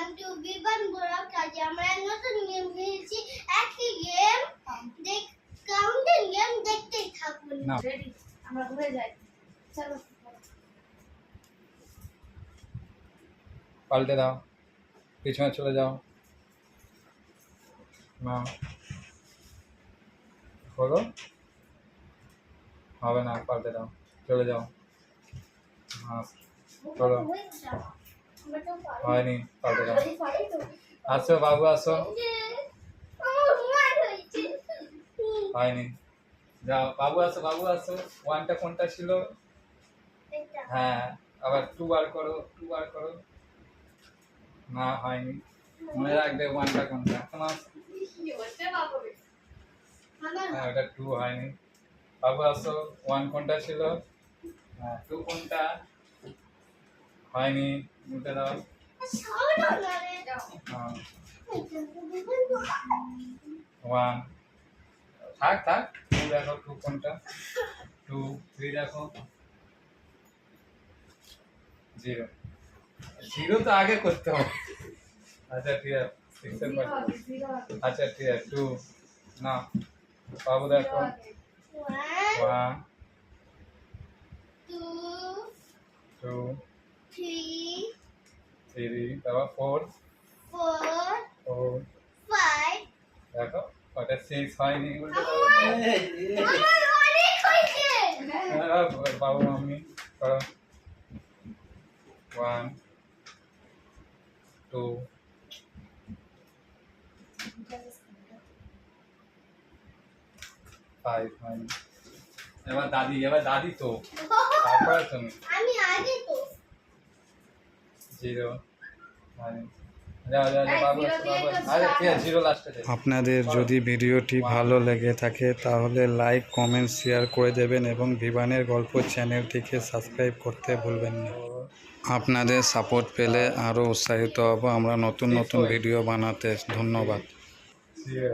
Welcome to বিবান blog. আজ আমরা নতুন গেম খেলছি, একই গেম দেখ কাউন্টিং গেম দেখতেই থাকুন। রেডি, আমরা ঘুরে যাই। চলো পাল্টে দাও, পিছনে চলে যাও। না বলো, হবে না, পাল্টে দাও, চলে যাও। হ্যাঁ চলো, হয়নি, পাল্টে দাও। আসো বাবু আসো, হয়নি, যাও বাবু আসো, বাবু আসো। ওয়ানটা কোনটা ছিল? হ্যাঁ, আবার টু বার করো, টু বার করো। না হয়নি, মনে রাখবে ওয়ানটা কোনটা। তোমার হ্যাঁ ওটা টু হয়নি। বাবু আসো, ওয়ান কোনটা ছিল? হ্যাঁ টু কোনটা? হয়নি, উল্টে দাও। হ্যাঁ ওয়ান, থাক থাক। টু দেখো, টু কোনটা? টু, থ্রি দেখো। জিরো, জিরো তো আগে করতে হবে। আচ্ছা ঠিক আছে, সিক্সের পর। আচ্ছা ঠিক আছে, টু না। বাবু দেখো, ওয়ান, টু, থ্রি, তারপর ফোর, ফোর দেখো। ওটা সিক্স হয়নি, উল্টে দাও। বাবু মাম্মি করো। ওয়ান, টু, ফাইভ হয়নি। এবার দাদি, এবার দাদি তো তারপরে তুমি। আমি আগে তো জিরো হয়নি। যাও যাও যাও বাবু আসো, বাবু আসো। আরে ঠিক আছে, জিরো লাস্টে। আপনাদের যদি ভিডিওটি ভালো লেগে থাকে তাহলে লাইক, কমেন্ট, শেয়ার করে দেবেন এবং বিবানের গল্প চ্যানেলটিকে সাবস্ক্রাইব করতে ভুলবেন না। আপনাদের সাপোর্ট পেলে আরও উৎসাহিত হব আমরা নতুন নতুন ভিডিও বানাতে। ধন্যবাদ। জিরো।